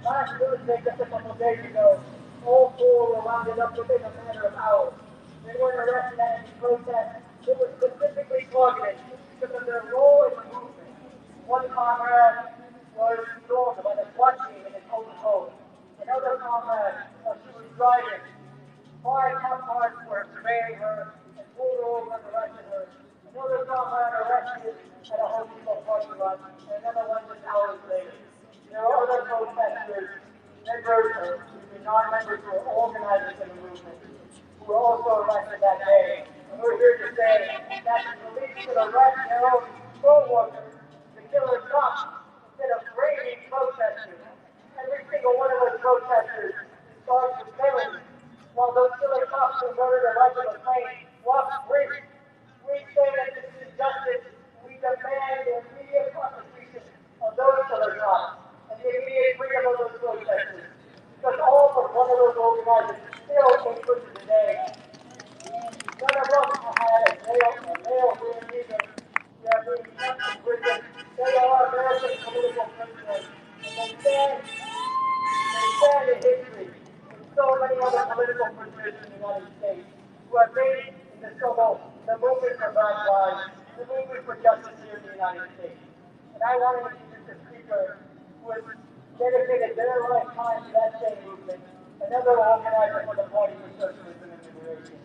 last Thursday, just a couple of days ago, all four were rounded up within a matter of hours. They weren't arrested at any protest. It was specifically targeted because of their role in the movement. One comrade was stormed by the SWAT team in his own home. Another comrade, she was driving. Five cop cars were surveying her and pulled her over and arrested her. Another comrade arrested at a Home Depot parking lot, and another one just hours later. There were other protesters, non-members who were organizers in the movement, who were also arrested that day. And we're here to say that the police should arrest their own co-workers, the killer cops, instead of braving protesters. Every single one of those protesters is charged with killing, while those killer cops who murdered Elijah McClain walk free. We say that this is justice. We demand the immediate prosecution of those killer cops and the immediate freedom of those protesters. Because all but one of those organizers still in prison today. None of them had a male here either. They are being kept in prison. They are American political prisoners. And they stand in history with so many other political prisoners in the United States who have made in the struggle, the movement for Black lives, the movement for justice here in the United States. And I wanted to introduce a speaker who has dedicated their lifetime to that same movement, another organizer for the Party for Socialism and Liberation.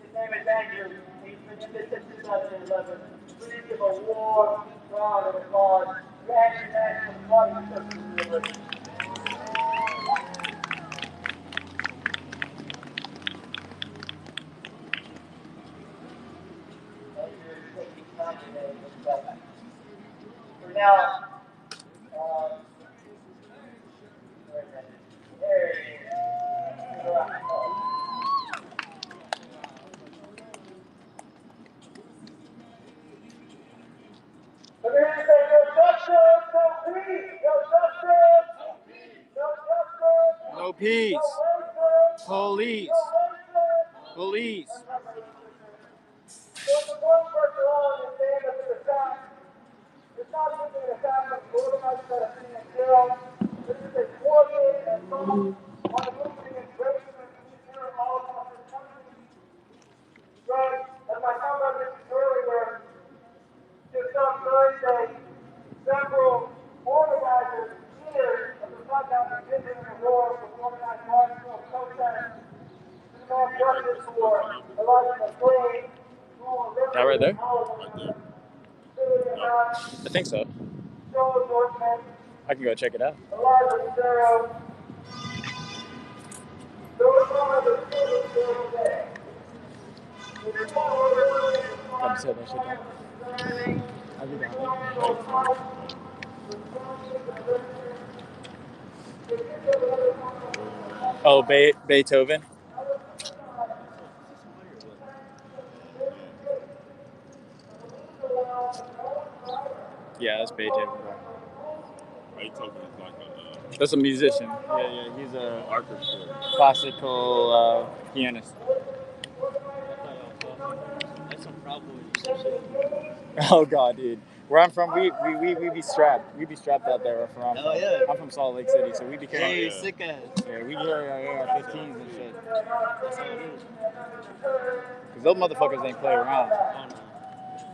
His name is Andrew. He's been in this since 2011. Please give a warm round of applause to Andrew Nash from the Party for Socialism and Liberation. For now, there he is. So we're going to say no justice, no peace, no justice, no justice, no peace, police, police. So it's important for us to all understand that the fact, it's not simply the fact that the organizers that are being killed. This is a coordinated assault on the movement against racism and terror all across this country. But as my comrade mentioned earlier, just on Thursday, several organizers, leaders of the frontline resistance in the war for organized martial protests, demand justice for Elijah McClain. That right there? I think so. I can go check it out. Come set that shit down. I'll be down there. Oh, Beethoven? Yeah, that's Beethoven. Beethoven is like a... That's a musician. Yeah, he's a classical pianist. That's some problem shit. Oh God, dude. Where I'm from, we be strapped. We be strapped out there. Where I'm from. Oh yeah. I'm from Salt Lake City, so we be carrying. Hey, sick ass. Yeah, we carry our 15s and shit. That's how it is. Cause those motherfuckers ain't play around. Oh, no.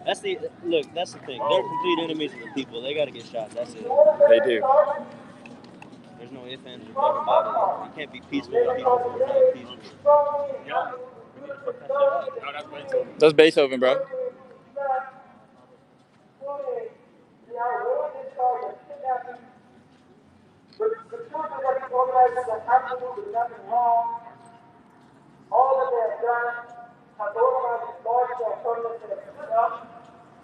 That's the thing. They're complete enemies of the people. They gotta get shot. That's it. They do. There's no ifs, ands, or buts about it. You can't be peaceful with people who are not peaceful. Yeah. We need to put that shit up. No, that's Beethoven. That's Beethoven, bro. All that they have done have organized large-scale protests that have stood up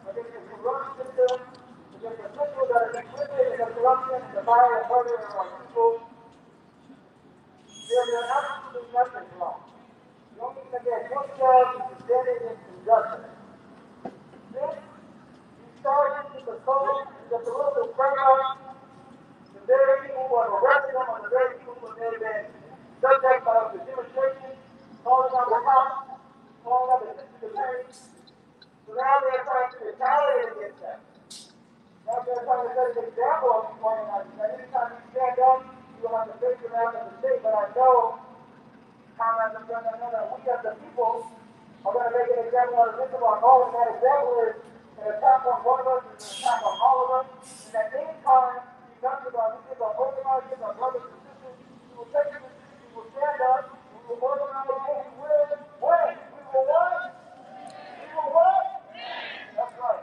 against the corrupt system, against the officials that are complicit in the corruption and the violent murder of our people. They have done absolutely nothing wrong. The only thing that they have themselves is presented in injustice. This, these charges in the code, the political framework, the very people who have arrested them are the very people who have been subject of the demonstrations, calling on the cops, calling on the district attorney. So now they're trying to retaliate against them. Now they're trying to set an example of these organizers. That anytime you stand up know, comrades and friends, I know that we as the people are going to make an example out of this of our goal, and that example is an attack on one of us is an attack on all of us, and that any time these members of our leaders, our organizers, our brothers and sisters, we will take the decision, we will stand up, we will organize, and we will win. We will what? We will what? That's right.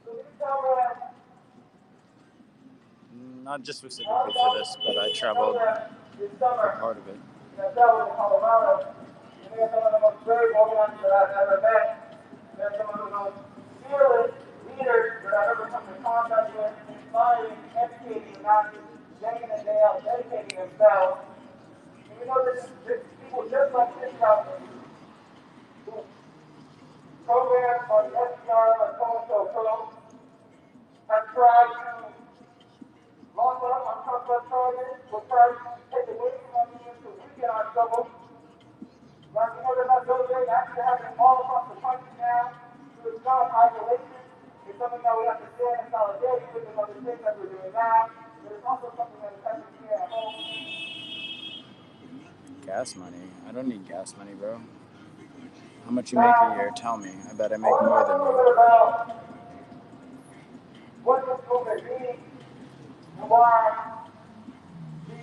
So these comrades, Not just specifically for this, but I traveled this for summer, part of it. that traveled to Colorado, and they are some of the most brave organizers that I've ever met. They're some of the most fearless leaders that I've ever come in contact with, inspiring, educating, not just day in and day out, dedicating themselves. And we know that this people just like this government, who programs on the SDR or so-and-so pro, have tried to lock up on complex charges, will try to take away from our means to weaken our struggle. Like, you know, there's not those things actually happening all across the country now. So it's not isolation. It's something that we have to stand in solidarity with the other things that we're doing now. But it's also something that is happening here at home. Gas money? I don't need gas money, bro. How much you make a year? Tell me. I bet I make more than A little you. bit about what this movement means and why the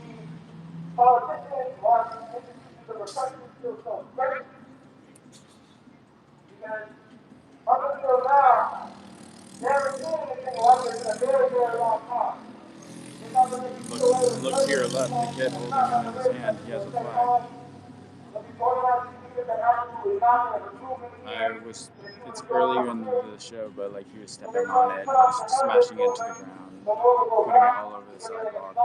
politicians, why the institutions of oppression feel so great. Because up until now, they haven't seen anything like this in a very, very long time. They're not going to get away with Look to your left. The kid holding it in his hand. He has a flag. It's earlier in the show, but like he was stepping on it, smashing into the ground, putting it all over the sidewalk.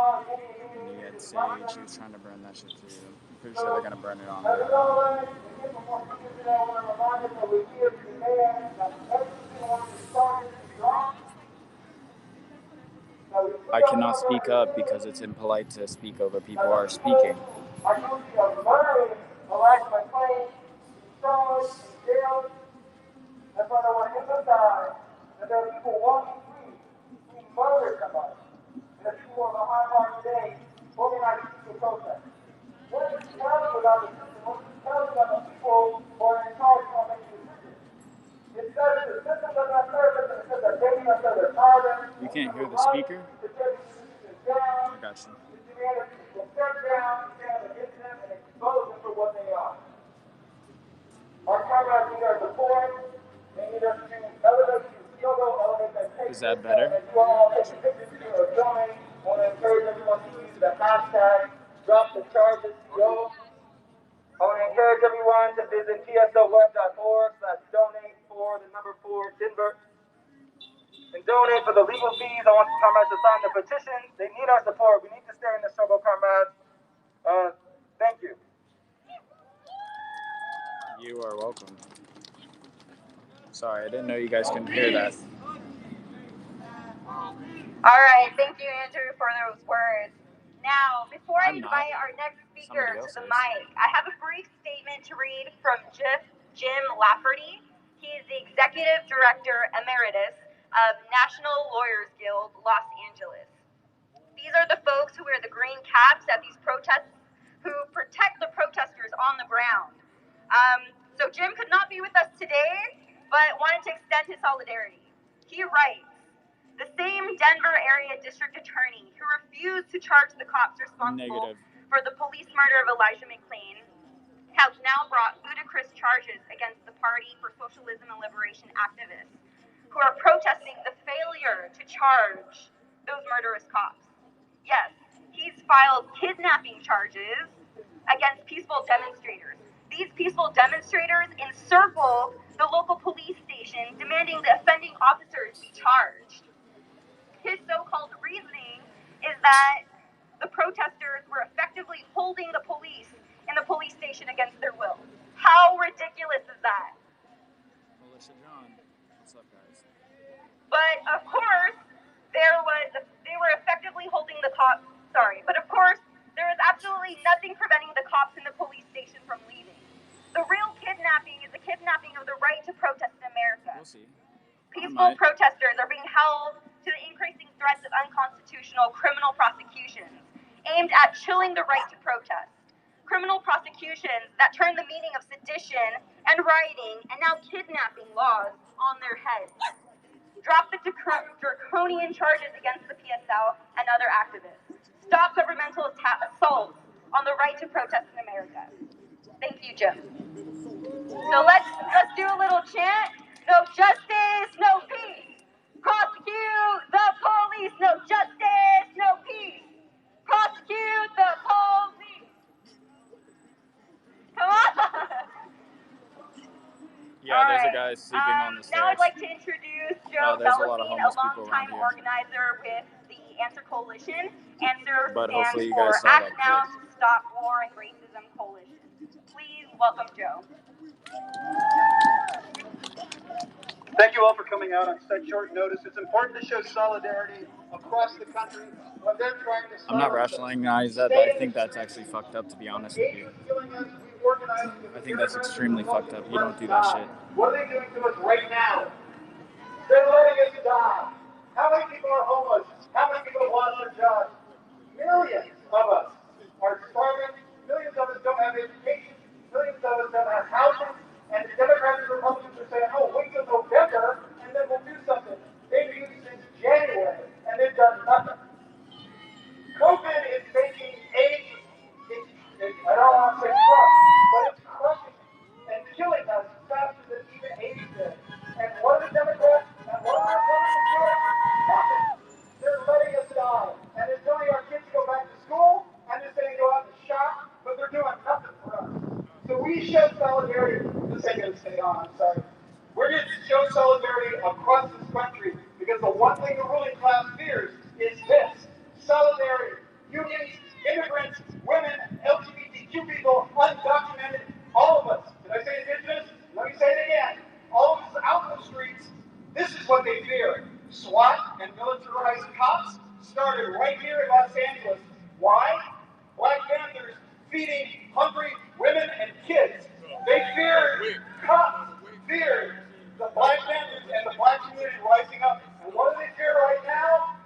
And he had sage. He was trying to burn that shit too. I'm pretty sure they're gonna burn it on the ground. I cannot speak up because it's impolite to speak over people who are speaking. Are guilty of murdering Elijah McClain, stoned, jailed. That's why I want to emphasize that there are people walking free who murdered somebody. And the people are behind bars today organizing peaceful protest. What does this tell you about the system? What does this tell you about the people who are in charge of making decisions? It says the system does not serve us, and it says that they do not serve their power. You can't hear the speaker? I got you. Will step down, stand against them, and expose them for what they are. Our comrades need our support. They need us to elevate these struggle, elevate that pace. Is that better? And you all take a picture or donate. I want to encourage everyone to use the hashtag DropTheChargesCO. I want to encourage everyone to visit tsoweb.org/donate for the number 4 Denver. And donate for the legal fees. I want the comrades to sign the petition. They need our support. We need to stay in the struggle, comrades. Thank you. You are welcome. Sorry, I didn't know you guys couldn't hear that. All right, thank you, Andrew, for those words. Now, before I invite our next speaker to the mic, I have a brief statement to read from Jim Lafferty. He is the Executive Director Emeritus of National Lawyers Guild, Los Angeles. These are the folks who wear the green caps at these protests, who protect the protesters on the ground. So Jim could not be with us today, but wanted to extend his solidarity. He writes, the same Denver area district attorney who refused to charge the cops responsible for the police murder of Elijah McClain has now brought ludicrous charges against the Party for Socialism and Liberation activists who are protesting the failure to charge those murderous cops. Yes, he's filed kidnapping charges against peaceful demonstrators. These peaceful demonstrators encircle the local police station, demanding the offending officers be charged. His so-called reasoning is that the protesters were effectively holding the police in the police station against their will. How ridiculous is that? Melissa John, what's up, guys? But of course, they were effectively holding the cops. Sorry, but of course, there is absolutely nothing preventing the cops in the police station from leaving. The real kidnapping is the kidnapping of the right to protest in America. We'll see. Peaceful protesters are being held to the increasing threats of unconstitutional criminal prosecutions. aimed at chilling the right to protest. Criminal prosecutions that turn the meaning of sedition and rioting and now kidnapping laws on their heads. Drop the draconian charges against the PSL and other activists. Stop governmental assaults on the right to protest in America. Thank you, Jim. So let's do a little chant. No justice, no peace. Prosecute the police. No justice, no peace. Prosecute the police. Come on. Yeah, there's a guy sleeping on the stairs. Now I'd like to introduce Joe Sullivan, a longtime organizer with the Answer Coalition. Answer stands for Act Now to Stop War and Racism Coalition. Please welcome Joe. Thank you all for coming out on such short notice. It's important to show solidarity across the country when they're trying to. I'm not rationalizing that, but I think that's actually fucked up, to be honest with you. I think that's extremely fucked up. You don't do that shit. What are they doing to us right now? They're letting us die. How many people are homeless? How many people have lost their jobs? Millions of us are starving. Millions of us don't have education. Millions of us don't have housing. And the Democrats and Republicans are saying, oh, wait till November, and then we'll do something. They've used since January, and they've done nothing. COVID is making AIDS, I don't want to say crush, but it's crushing and killing us faster than even AIDS did. And what are the Democrats and what are the Republicans doing? Nothing. They're letting us die. And they're telling our kids to go back to school, and they're saying go out and shop, but they're doing nothing for us. So we show solidarity. This ain't going to stay on, I'm sorry. We're going to show solidarity across this country because the one thing the ruling class fears is this: solidarity. Unions, immigrants, women, LGBTQ people, undocumented, all of us. Did I say indigenous? Let me say it again. All of us out in the streets, this is what they fear. SWAT and militarized cops started right here in Los Angeles. Why? Black Panthers feeding hungry women and kids. They fear cops, fear the Black Panthers and the black community rising up. And what do they fear right now?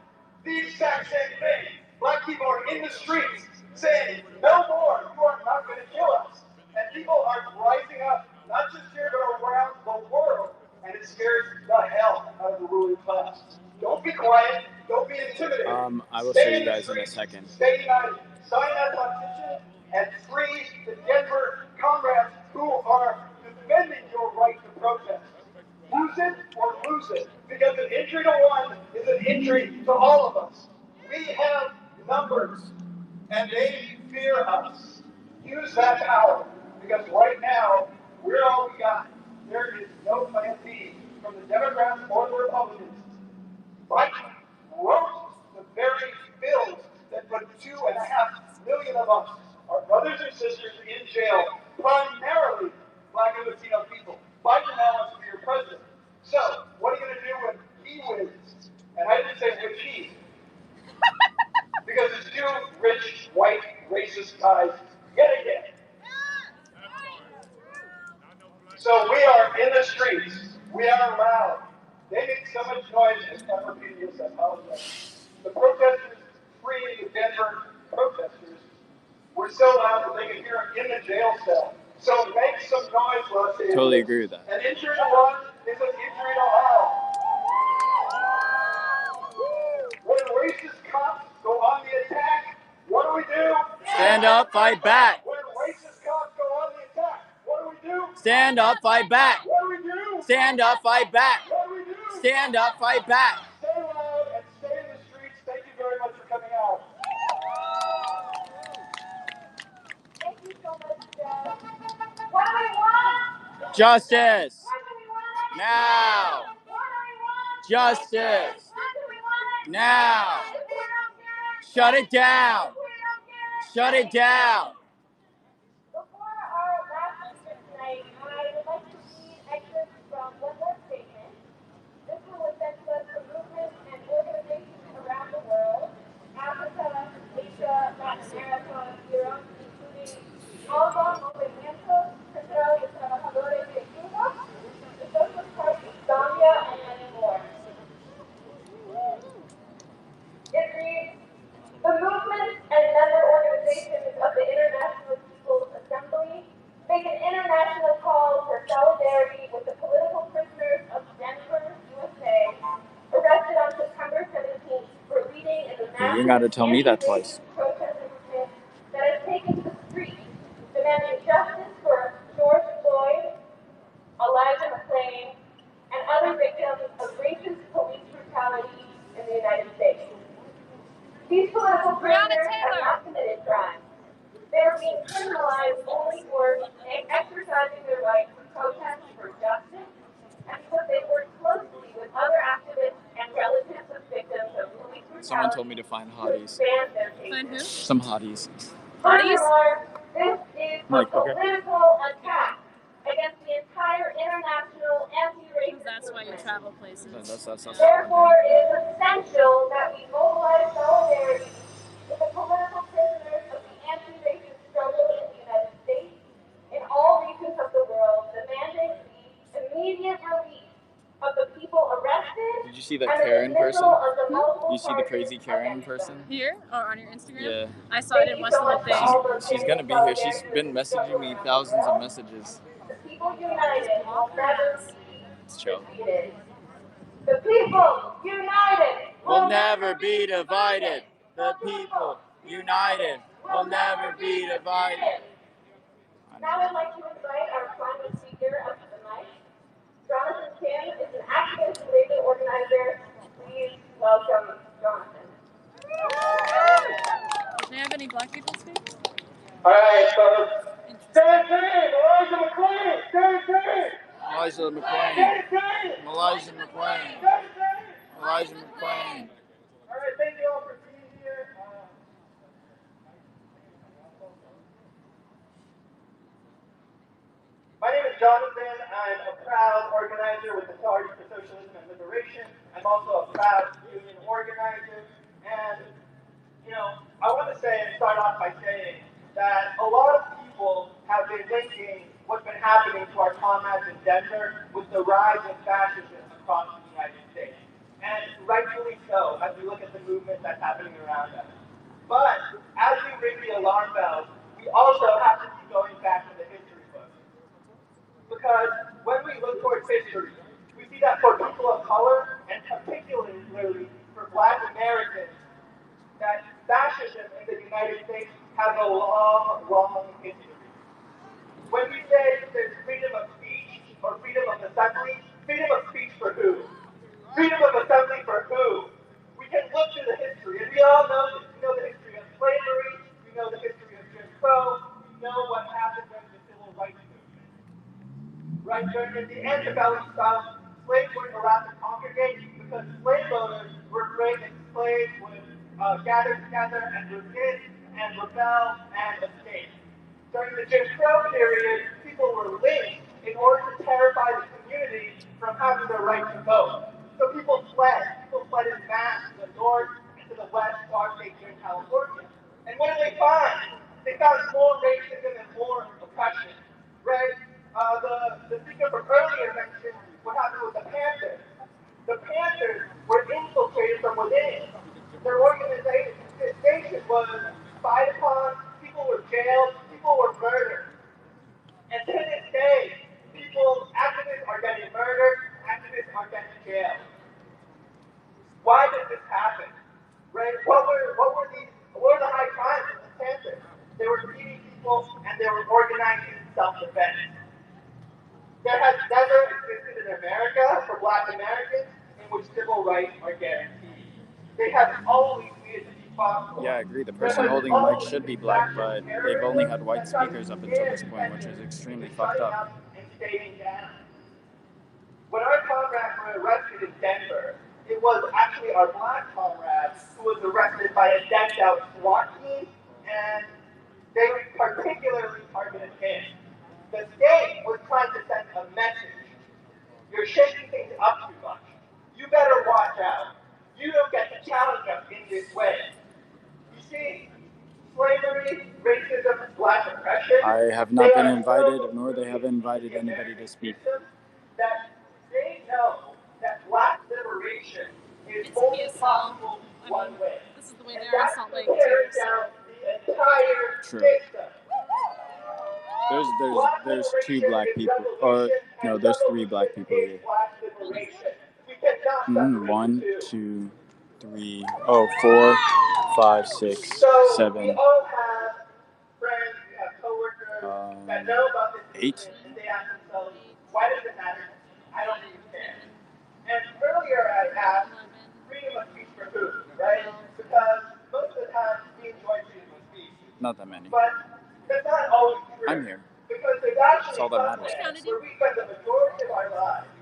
The exact same thing. Black people are in the streets saying, no more, you are not going to kill us. And people are rising up, not just here, but around the world. And it scares the hell out of the ruling class. Don't be quiet. Don't be intimidated. I will show you guys in a second. Stay united. Sign that petition and free the Denver comrades who are defending your right to protest. Use it or lose it. Because an injury to one is an injury to all of us. We have numbers, and they fear us. Use that power. Because right now, we're all we got. There is no plan B from the Democrats or the Republicans. Biden wrote the very bills that put 2.5 million of us, our brothers and sisters, in jail, primarily Black and Latino people. Biden now wants to be your president. So, what are you going to do when he wins? And I didn't say which he. Because it's two rich, white, racist guys yet again. So we are in the streets. We are loud. They make so much noise, and I'm repeating this, I apologize. The protesters freeing the Denver protesters were so loud that they could hear them in the jail cell. So make some noise, Los Angeles. Totally agree with that. An injury to one is an injury to all. When racist cops go on the attack, what do? Stand up, fight back. When racist cops go on the attack, what do? Stand up, fight back. What do? Stand up, fight back. What do? Stand up, fight back. Stay loud and stay in the streets. Thank you very much for coming out. Thank you so much, Joe. What do we want? Justice. What do we want? Now. What do we want? Justice. What do we want? Now. If we don't get it, Shut it down. if we don't get it. Shut it down. Before our last speaker tonight, I would like to read excerpts from one more statement. This one was sent to us from movements and organizations around the world: Africa, Asia, Latin America, Europe, including Alba Movimiento Central de Trabajadores de Cuba, the Socialist Party of Zambia, and many more. It reads: the movements and You ain't got to tell me that twice. Protest movement that has taken to the streets, demanding justice for George Floyd, Elijah McClain, and other victims of racist police brutality in the United States. These political prisoners have not committed crimes. They are being criminalized only for exercising their right to protest for justice and because they work closely with other activists and relatives of victims of police brutality. Someone told me to find hotties. Find who? Some hotties. Furthermore, this is a Like, okay. political attack against the entire international anti-racist That's why you movement. travel places. Therefore, it is essential that we mobilize solidarity with the political prisoners of the anti-racist struggle in the United States, in all regions of the world, demanding the immediate release of the people arrested. Did you see that Karen person? You see the crazy Karen person? Here? Or on your Instagram? Yeah. I saw it and watched the whole thing. She's gonna be here. She's been messaging me thousands of messages. The people united will never be It's chill. defeated. The people united Will never be divided. The people united will never be divided. Now I'd like to invite our final speaker up to the mic. Jonathan Kim is an activist and labor organizer. Please welcome Jonathan. Do they have any black people speak? All right, folks. Elijah McClain! Elijah McClain. Elijah McClain. Elijah McClain. All right, thank you all for being here. My name is Jonathan. I'm a proud organizer with the Party for Socialism and Liberation. I'm also a proud union organizer. And, I want to start off by saying that a lot of people have been linking what's been happening to our comrades in Denver with the rise of fascism across the United States. And rightfully so, as we look at the movement that's happening around us. But as we ring the alarm bells, we also have to keep going back to the history books. Because when we look towards history, we see that for people of color, and particularly for Black Americans, that fascism in the United States has a long, long history. When we say there's freedom of speech or freedom of assembly, freedom of speech for who? Freedom of assembly for who? We can look through the history, and we all know this. We know the history of slavery, we know the history of Jim Crow, we know what happened during the Civil Rights Movement. Right, during the antebellum South, slaves weren't allowed to congregate because slave owners were afraid that slaves would gather together and resist and rebel and escape. During the Jim Crow period, people were lynched in order to terrify the community from having their right to vote. So people fled. People fled in mass to the north and to the west, far states here in California. And what did they find? They found more racism and more oppression. Right? The speaker from earlier mentioned what happened with the Panthers. The Panthers were infiltrated from within. Their organization was spied upon, people were jailed, people were murdered. And to this day, activists are getting murdered, activists are getting jailed. Why did this happen? Right? What were the high crimes of the Panthers? They were beating people and they were organizing self-defense. There has never existed in America for Black Americans in which civil rights are guaranteed. They have always needed to be fought for. Yeah, I agree. The person holding the mic should be black, but they've only had white speakers up until this point, which is extremely fucked up. When our comrades were arrested in Denver, it was actually our Black comrade who was arrested by a decked-out SWAT team, and they particularly targeted him. The state was trying to send a message. You're shaking things up too much. You better watch out. You don't get to challenge us in this way. You see, slavery, racism, Black oppression. I have not been invited, nor they have invited anybody to speak. That they know that Black liberation is only possible one way. This is the way they are in Salt Lake, too. Down the entire system. There's two black people, or no, there's three black people here. One, two, three, oh, 5, 6, So 7, we all have friends, we have coworkers that know about this 8. movement, and they ask themselves, why does it matter? I don't really care. And earlier I asked, freedom of speech for who, right? Because most of the time we enjoy freedom of speech. Not that many. But that's not always true. I'm here. Because there's actually That's all that matters. where we spend the majority of our lives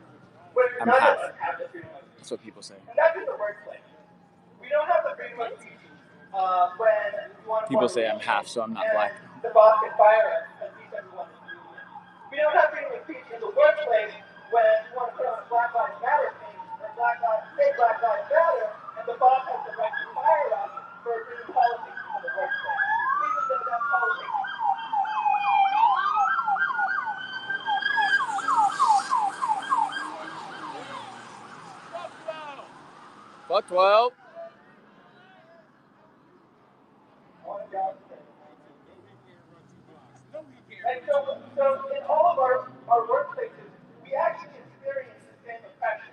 where I'm none half. of us have the freedom of speech. That's what people say. And that's in the workplace. We don't have the freedom of speech when we want to People say I'm half, so I'm not black. the boss can fire us and leave everyone in the union. We don't have freedom of speech in the workplace when we want to put on a Black Lives Matter thing or Black Lives Matter, and the boss has the right to fire us for doing politics in the workplace. Even though that's politics. Fuck 12. And so in all of our workplaces, we actually experience the same oppression.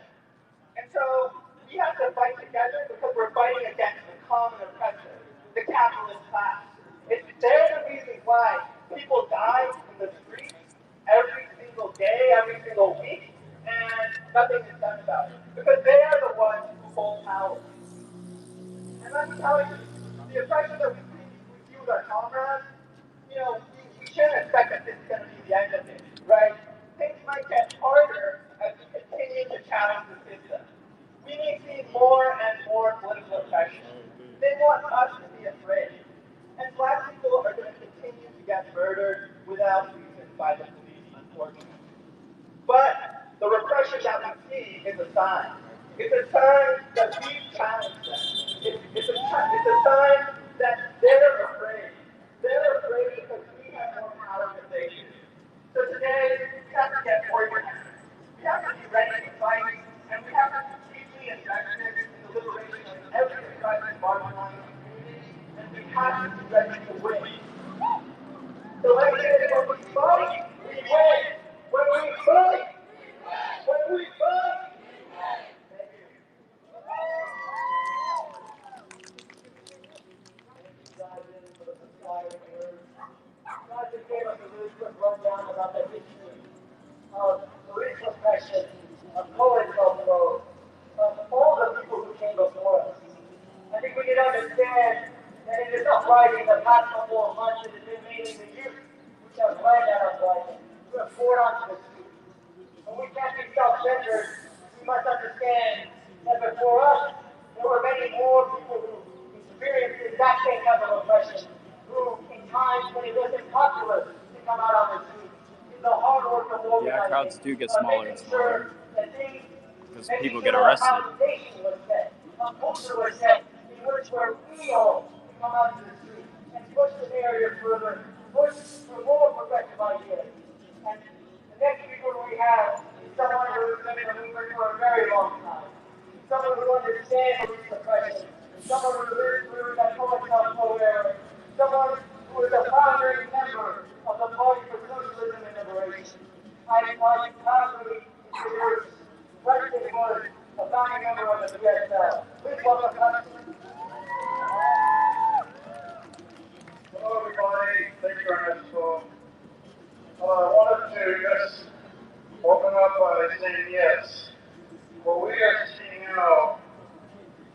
And so we have to fight together because we're fighting against the common oppressor, the capitalist class. They're the reason why people die in the streets every single day, every single week, and nothing is done about it. Because they are the ones who hold power. And let me tell you, the oppression that we see with our comrades, we shouldn't expect that this is going to be the end of it, right? Things might get harder as we continue to challenge the system. We may see more and more political oppression. They want us to be afraid. And Black people are going to continue to get murdered without reason by the police, unfortunately. But the repression that we see is a sign. It's a sign that we challenge them. It's a sign that they're afraid. They're afraid because we have more power than they do. So today, we have to get organized. We have to be ready to fight, and we have to be deeply invested in the liberation of every oppressed marginalized community, and we have to be ready to win. So let's get it when we fight, we win. When we fight, when we fight. Thank you. God just gave us a really quick rundown about the history of police repression, of COINTELPRO, of all the people who came before us. I think we can understand that in this uprising, the past couple of months, it has been mainly the youth which have led that uprising, who have poured onto the streets. And we can't be self-centered. We must understand that before us, there were many more people who experienced the exact same type of oppression, who, in times when it wasn't popular to come out on the streets, in the hard work of organizing, Yeah, crowds do get smaller and smaller because people get a arrested. foundation was set, a culture was set in which where we all come out to the street and push the narrative further, push for more progressive ideas. And the next speaker we have is someone who has been in the movement for a very long time, someone who understands police oppression, someone who lives through that COINTELPRO era, someone who is a founding member of the Party for Socialism and Liberation. I proudly introduce Preston Wood, a founding member of the PSL. Please welcome Preston. Hello, everybody. Thank you very much. So, I wanted to just open up by saying yes. What we are seeing now,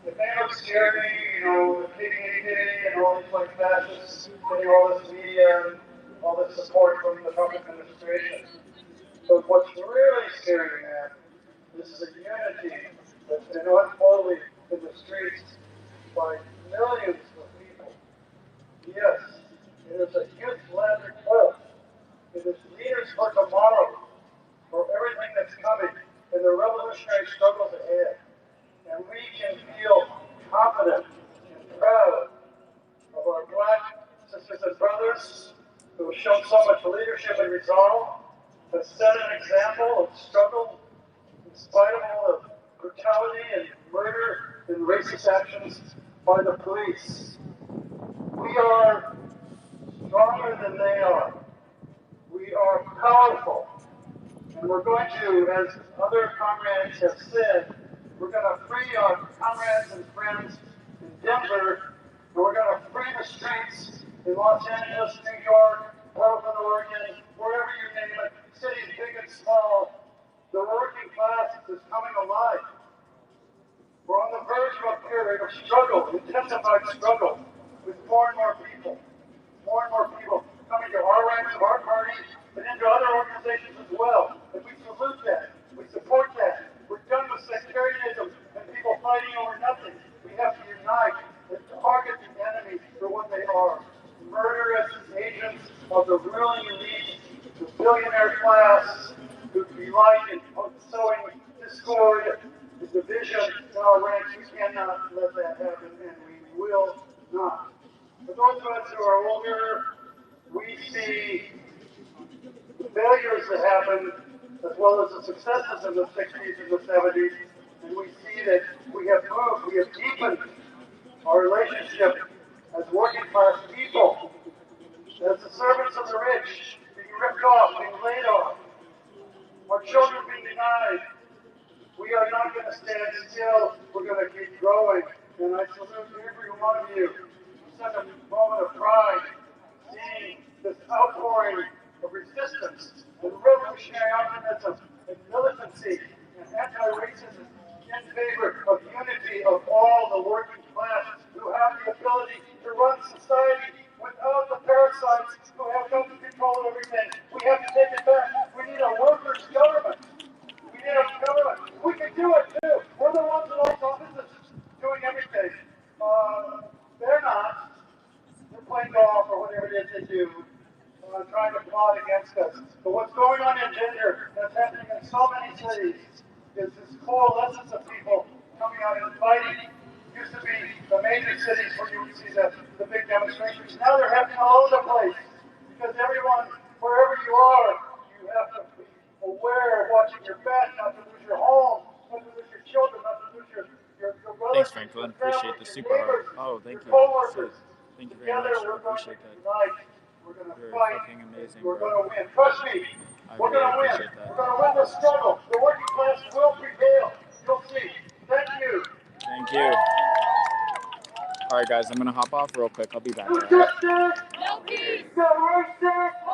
the thing that scared me, the KKK and all these like fascists getting all this media and all this support from the Trump administration. So what's really scary, man, this is a unity that's been unfolding in the streets by millions of people. Yes, it is a youth-led revolt. It is leaders for tomorrow, for everything that's coming, and the revolutionary struggles ahead. And we can feel confident and proud of our Black sisters and brothers who have shown so much leadership and resolve, have set an example of struggle in spite of all the brutality and murder and racist actions by the police. We are stronger than they are. We are powerful. And we're going to, as other comrades have said, we're going to free our comrades and friends in Denver we're going to free the streets in Los Angeles, New York, Portland, Oregon, wherever you name it, cities big and small. The working class is coming alive. We're on the verge of a period of struggle, intensified struggle, with more and more people coming to our ranks of our party, but into other organizations as well. And we salute that. We support that. We're done with sectarianism and people fighting over nothing. We have to unite and target the enemy for what they are. Murderous agents of the ruling elite, the billionaire class, who delight in sowing discord and division in our ranks. We cannot let that happen, and we will not. For those of us who are older, we see the failures that happened as well as the successes in the 60s and the 70s, and we see that we have moved, we have deepened our relationship as working class people, as the servants of the rich, being ripped off, being laid off, our children being denied. We are not going to stand still. We're going to keep growing. And I salute every one of you. Such a moment of pride, seeing this outpouring of resistance and revolutionary optimism and militancy and anti-racism in favor of unity of all the working class who have the ability to run society without the parasites who have come to control everything. We have to take it back. We need a workers' government. We need a government. We can do it too. We're the ones in all offices doing everything. They're not. They're playing golf or whatever it is they do, trying to plot against us. But what's going on in Denver, that's happening in so many cities, is this coalescence of people coming out and fighting. Used to be the major cities where you would see the big demonstrations. Now they're happening all over the place. Because everyone, wherever you are, you have to be aware of watching your back, not to lose your home, not to lose your children, not to lose your brothers. Thanks, Franklin. Appreciate the super hard. Oh, thank you. Co-workers. Thank you very much. I appreciate that. We're going to You're fight. fucking amazing, We're bro. going to win. Trust me. We're going to win. Appreciate that. We're going to win the struggle. The working class will prevail. You'll see. Thank you. Thank you. All right, guys, I'm going to hop off real quick. I'll be back. You All right? justice. No peace. No racist.